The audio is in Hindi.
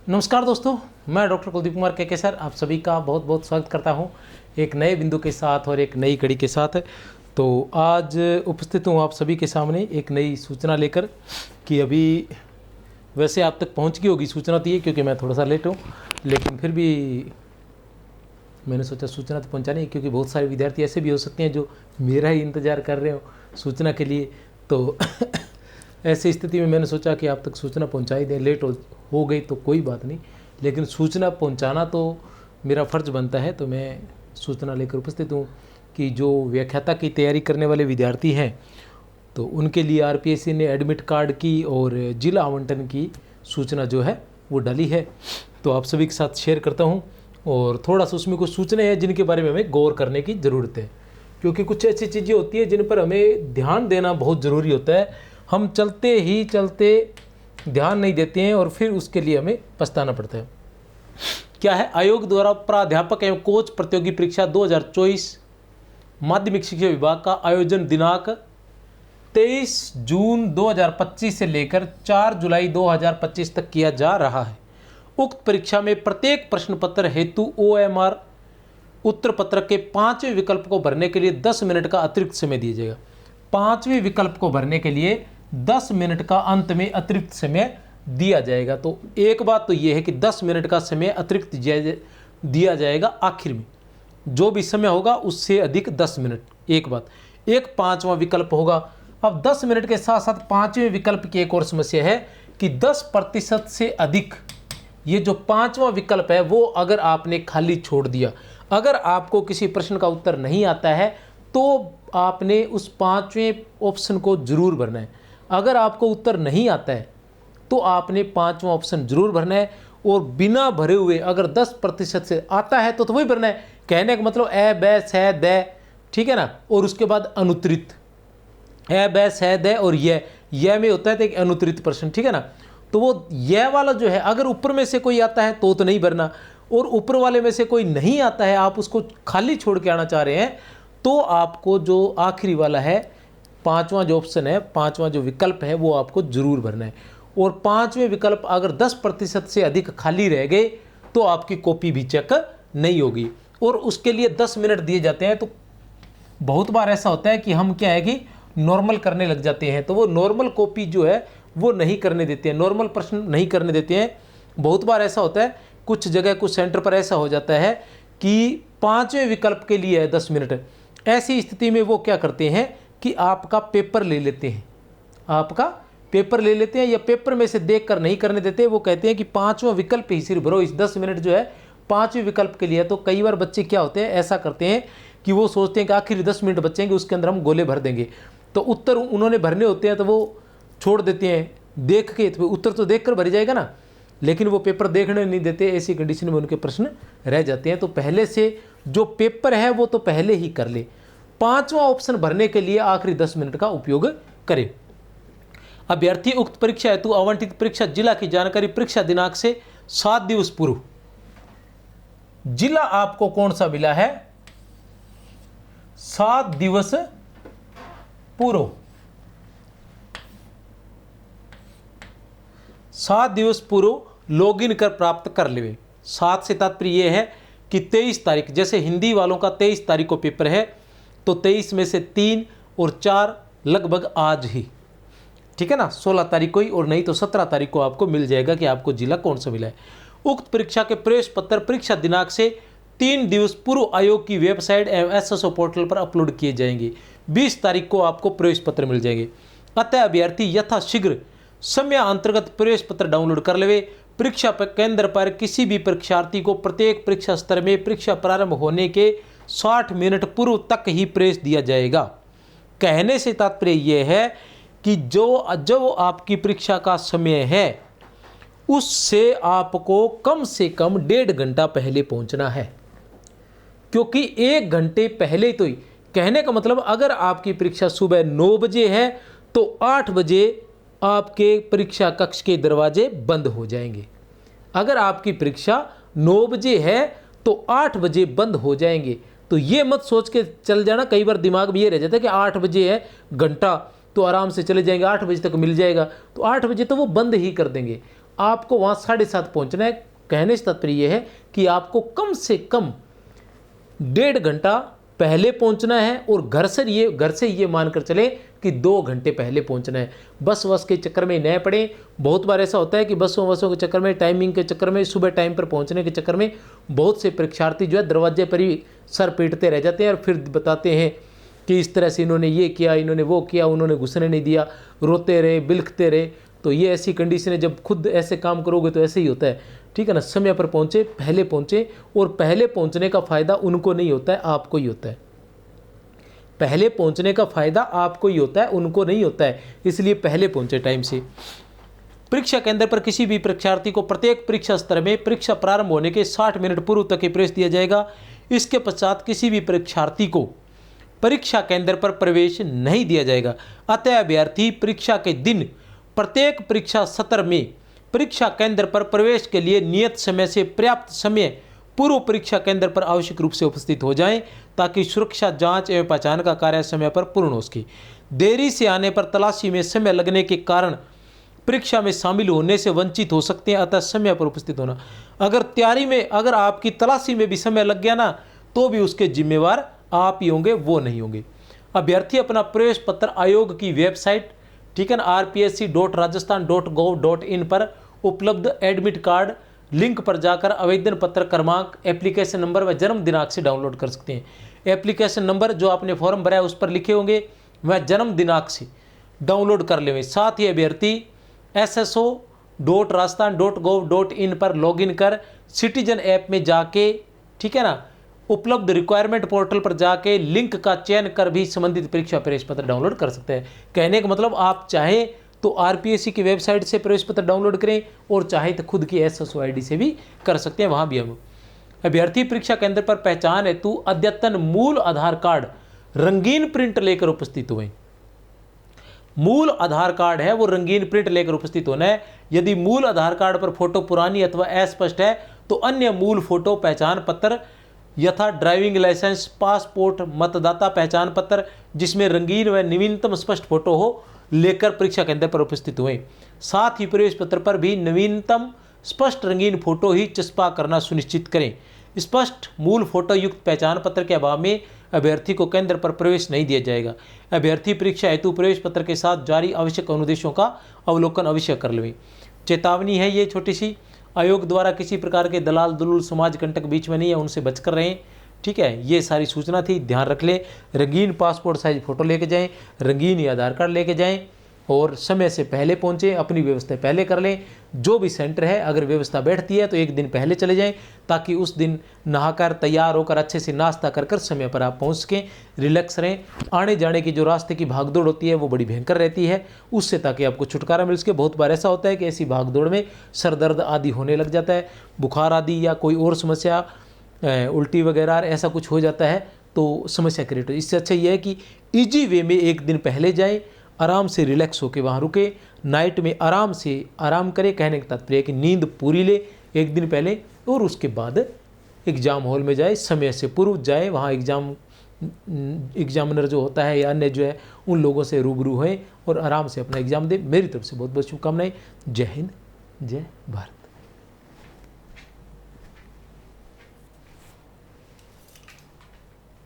नमस्कार दोस्तों, मैं डॉक्टर कुलदीप कुमार के सर आप सभी का बहुत बहुत स्वागत करता हूं एक नए बिंदु के साथ और एक नई कड़ी के साथ। तो आज उपस्थित हूं आप सभी के सामने एक नई सूचना लेकर कि अभी वैसे आप तक पहुंच गई होगी सूचना तो ये, क्योंकि मैं थोड़ा सा लेट हूं, लेकिन फिर भी मैंने सोचा सूचना तो पहुंचानी है, क्योंकि बहुत सारे विद्यार्थी ऐसे भी हो सकते हैं जो मेरा ही इंतज़ार कर रहे हो सूचना के लिए। तो ऐसी स्थिति में मैंने सोचा कि आप तक सूचना पहुंचाई दें। लेट हो गई तो कोई बात नहीं, लेकिन सूचना पहुंचाना तो मेरा फ़र्ज़ बनता है। तो मैं सूचना लेकर उपस्थित हूँ कि जो व्याख्याता की तैयारी करने वाले विद्यार्थी हैं तो उनके लिए आरपीएससी ने एडमिट कार्ड की और जिला आवंटन की सूचना जो है वो डाली है। तो आप सभी के साथ शेयर करता हूँ और थोड़ा सा उसमें कुछ सूचनाएं हैं जिनके बारे में हमें गौर करने की ज़रूरत है, क्योंकि कुछ ऐसी चीज़ें होती हैं जिन पर हमें ध्यान देना बहुत ज़रूरी होता है। हम चलते ही चलते ध्यान नहीं देते हैं और फिर उसके लिए हमें पछताना पड़ता है। क्या है? आयोग द्वारा प्राध्यापक एवं कोच प्रतियोगी परीक्षा 2024 माध्यमिक शिक्षा विभाग का आयोजन दिनांक 23 जून 2025 से लेकर 4 जुलाई 2025 तक किया जा रहा है। उक्त परीक्षा में प्रत्येक प्रश्न पत्र हेतु OMR उत्तर पत्र के 5वें विकल्प को भरने के लिए 10 मिनट का अतिरिक्त समय दिया जाएगा। 5वें विकल्प को भरने के लिए 10 मिनट का अंत में अतिरिक्त समय दिया जाएगा। तो एक बात तो यह है कि 10 मिनट का समय अतिरिक्त दिया जाएगा आखिर में, जो भी समय होगा उससे अधिक 10 मिनट। एक बात, एक 5वां विकल्प होगा। अब 10 मिनट के साथ साथ 5वें विकल्प की एक और समस्या है कि 10% से अधिक, ये जो 5वां विकल्प है वो अगर आपने खाली छोड़ दिया, अगर आपको किसी प्रश्न का उत्तर नहीं आता है तो आपने उस 5वें ऑप्शन को जरूर भरना है। अगर आपको उत्तर नहीं आता है तो आपने 5वां ऑप्शन जरूर भरना है, और बिना भरे हुए अगर 10% से आता है तो वही भरना है। कहने का मतलब ए बै सै दै, ठीक है ना, और उसके बाद अनुत्तरित ए बै सै दै, और यह में होता है तो एक अनुत्तरित प्रश्न, ठीक है ना। तो वो यह वाला जो है अगर ऊपर में से कोई आता है तो नहीं भरना, और ऊपर वाले में से कोई नहीं आता है, आप उसको खाली छोड़ के आना चाह रहे हैं, तो आपको जो आखिरी वाला है 5वां जो ऑप्शन है, 5वां जो विकल्प है वो आपको जरूर भरना है। और 5वें विकल्प अगर 10% से अधिक खाली रह गए तो आपकी कॉपी भी चेक नहीं होगी, और उसके लिए 10 मिनट दिए जाते हैं। तो बहुत बार ऐसा होता है कि हम क्या है कि नॉर्मल करने लग जाते हैं, तो वो नॉर्मल कॉपी जो है वो नहीं करने देते हैं, नॉर्मल प्रश्न नहीं करने देते हैं। बहुत बार ऐसा होता है, कुछ जगह कुछ सेंटर पर ऐसा हो जाता है कि 5वें विकल्प के लिए है 10 मिनट। ऐसी स्थिति में वो क्या करते हैं कि आपका पेपर ले लेते हैं, आपका पेपर ले लेते हैं, या पेपर में से देख कर नहीं करने देते। वो कहते हैं कि 5वां विकल्प ही सिर्फ भरो, इस 10 मिनट जो है 5वें विकल्प के लिए। तो कई बार बच्चे क्या होते हैं, ऐसा करते हैं कि वो सोचते हैं कि आखिर 10 मिनट बचेंगे उसके अंदर हम गोले भर देंगे, तो उत्तर उन्होंने भरने होते हैं तो वो छोड़ देते हैं देख के। तो उत्तर तो देख कर भर जाएगा ना, लेकिन वो पेपर देखने नहीं देते। ऐसी कंडीशन में उनके प्रश्न रह जाते हैं। तो पहले से जो पेपर है वो तो पहले ही कर ले। 5वां ऑप्शन भरने के लिए आखिरी 10 मिनट का उपयोग करें। अभ्यर्थी उक्त परीक्षा हेतु आवंटित परीक्षा जिला की जानकारी परीक्षा दिनांक से 7 दिवस पूर्व, जिला आपको कौन सा मिला है, 7 दिवस पूर्व, 7 दिवस पूर्व लॉगिन कर प्राप्त कर लेवे। 7 से तात्पर्य यह है कि 23 तारीख, जैसे हिंदी वालों का 23 तारीख को पेपर है, तो 23 में से 3 और 4 लगभग आज ही, ठीक है ना, 16 तारीख को ही, और नहीं तो 17 तारीख को आपको मिल जाएगा कि आपको जिला कौन सा मिला है। उक्त परीक्षा के प्रवेश पत्र परीक्षा दिनांक से 3 दिवस पूर्व आयोग की वेबसाइट एवं SSO पोर्टल पर अपलोड किए जाएंगे। 20 तारीख को आपको प्रवेश पत्र मिल जाएंगे। अतः अभ्यर्थी यथाशीघ्र समय अंतर्गत प्रवेश पत्र डाउनलोड कर लेवे। परीक्षा केंद्र पर किसी भी परीक्षार्थी को प्रत्येक परीक्षा स्तर में परीक्षा प्रारंभ होने के 60 मिनट पूर्व तक ही प्रवेश दिया जाएगा। कहने से तात्पर्य यह है कि जो आपकी परीक्षा का समय है उससे आपको कम से कम 1.5 घंटा पहले पहुंचना है, क्योंकि 1 घंटे पहले तो ही, कहने का मतलब अगर आपकी परीक्षा सुबह 9 बजे है तो 8 बजे आपके परीक्षा कक्ष के दरवाजे बंद हो जाएंगे। अगर आपकी परीक्षा 9 बजे है तो 8 बजे बंद हो जाएंगे। तो ये मत सोच के चल जाना, कई बार दिमाग में ये रह जाता है कि 8 बजे है घंटा तो आराम से चले जाएंगे, 8 बजे तक मिल जाएगा, तो 8 बजे तो वो बंद ही कर देंगे। आपको वहाँ 7:30 पहुँचना है। कहने से तात्पर्य यह है कि आपको कम से कम 1.5 घंटा पहले पहुंचना है, और घर से ये मानकर चले कि 2 घंटे पहले पहुंचना है। बस के चक्कर में न पड़े। बहुत बार ऐसा होता है कि बसों के चक्कर में, टाइमिंग के चक्कर में, सुबह टाइम पर पहुंचने के चक्कर में बहुत से परीक्षार्थी जो है दरवाजे पर ही सर पीटते रह जाते हैं, और फिर बताते हैं कि इस तरह से इन्होंने ये किया, इन्होंने वो किया, उन्होंने घुसने नहीं दिया, रोते रहे, बिलखते रहे। तो ये ऐसी कंडीशन है, जब खुद ऐसे काम करोगे तो ऐसे ही होता है, ठीक है ना। समय पर पहुँचे, पहले पहुँचे, और पहले पहुँचने का फ़ायदा उनको नहीं होता है, आपको ही होता है। पहले पहुँचने का फ़ायदा आपको ही होता है, उनको नहीं होता है, इसलिए पहले पहुँचे टाइम से। परीक्षा केंद्र पर किसी भी परीक्षार्थी को प्रत्येक परीक्षा स्तर में परीक्षा प्रारंभ होने के 60 मिनट पूर्व तक ही प्रवेश दिया जाएगा। इसके पश्चात किसी भी परीक्षार्थी को परीक्षा केंद्र पर प्रवेश नहीं दिया जाएगा। अतः अभ्यर्थी परीक्षा के दिन प्रत्येक परीक्षा सत्र में परीक्षा केंद्र पर प्रवेश के लिए नियत समय से पर्याप्त समय पूर्व परीक्षा केंद्र पर आवश्यक रूप से उपस्थित हो जाएं, ताकि सुरक्षा जांच एवं पहचान का कार्य समय पर पूर्ण हो सके। देरी से आने पर तलाशी में समय लगने के कारण परीक्षा में शामिल होने से वंचित हो सकते हैं। अतः समय पर उपस्थित होना। अगर आपकी तलाशी में भी समय लग गया ना, तो भी उसके जिम्मेवार आप ही होंगे, वो नहीं होंगे। अभ्यर्थी अपना प्रवेश पत्र आयोग की वेबसाइट, ठीक है ना, rpsc.rajasthan.gov.in पर उपलब्ध एडमिट कार्ड लिंक पर जाकर आवेदन पत्र क्रमांक, एप्लीकेशन नंबर व जन्म दिनांक से डाउनलोड कर सकते हैं। एप्लीकेशन नंबर जो आपने फॉर्म भरा है उस पर लिखे होंगे, वह जन्म दिनांक से डाउनलोड कर लेंगे। साथ ही अभ्यर्थी sso.rajasthan.gov.in पर लॉगिन कर सिटीजन ऐप में जाके, ठीक है ना, उपलब्ध रिक्वायरमेंट पोर्टल पर जाके लिंक का चयन कर भी संबंधित परीक्षा प्रवेश पत्र डाउनलोड कर सकते हैं। कहने का मतलब, आप चाहें तो आरपीएससी की वेबसाइट से प्रवेश पत्र डाउनलोड करें, और चाहे तो खुद की SSO ID से भी कर सकते हैं, वहाँ भी हम। अभ्यर्थी परीक्षा केंद्र पर पहचान हेतु अद्यतन मूल आधार कार्ड रंगीन प्रिंट लेकर उपस्थित हुए। मूल आधार कार्ड है वो रंगीन प्रिंट लेकर उपस्थित होना है। यदि मूल आधार कार्ड पर फोटो पुरानी अथवा अस्पष्ट है तो अन्य मूल फोटो पहचान पत्र यथा ड्राइविंग लाइसेंस, पासपोर्ट, मतदाता पहचान पत्र जिसमें रंगीन व नवीनतम स्पष्ट फोटो हो लेकर परीक्षा केंद्र पर उपस्थित हुए। साथ ही प्रवेश पत्र पर भी नवीनतम स्पष्ट रंगीन फोटो ही चस्पा करना सुनिश्चित करें। स्पष्ट मूल फोटो युक्त पहचान पत्र के अभाव में अभ्यर्थी को केंद्र पर प्रवेश नहीं दिया जाएगा। अभ्यर्थी परीक्षा हेतु प्रवेश पत्र के साथ जारी आवश्यक अनुदेशों का अवलोकन अवश्य कर लें। चेतावनी है ये छोटी सी, आयोग द्वारा किसी प्रकार के दलाल दुलूल समाज कंटक बीच में नहीं है, उनसे बचकर रहें, ठीक है। ये सारी सूचना थी, ध्यान रख लें। रंगीन पासपोर्ट साइज फ़ोटो लेके जाएं, रंगीन या आधार कार्ड लेके जाएं, और समय से पहले पहुंचें, अपनी व्यवस्था पहले कर लें। जो भी सेंटर है अगर व्यवस्था बैठती है तो एक दिन पहले चले जाएं, ताकि उस दिन नहाकर तैयार होकर अच्छे से नाश्ता कर समय पर आप पहुंच सकें, रिलैक्स रहें। आने जाने की जो रास्ते की भागदौड़ होती है वो बड़ी भयंकर रहती है, उससे ताकि आपको छुटकारा मिल सके। बहुत बार ऐसा होता है कि ऐसी भागदौड़ में सर दर्द आदि होने लग जाता है, बुखार आदि या कोई और समस्या, उल्टी वगैरह ऐसा कुछ हो जाता है तो समस्या क्रिएट हो। इससे अच्छा ये है कि ईजी वे में एक दिन पहले जाएं, आराम से रिलैक्स होकर वहाँ रुके, नाइट में आराम से आराम करें। कहने का तात्पर्य कि नींद पूरी ले एक दिन पहले, और उसके बाद एग्ज़ाम हॉल में जाए, समय से पूर्व जाए, वहाँ एग्जामिनर जो होता है या अन्य जो है उन लोगों से रूबरू हों और आराम से अपना एग्ज़ाम दें। मेरी तरफ से बहुत बहुत शुभकामनाएं। जय हिंद, जय भारत।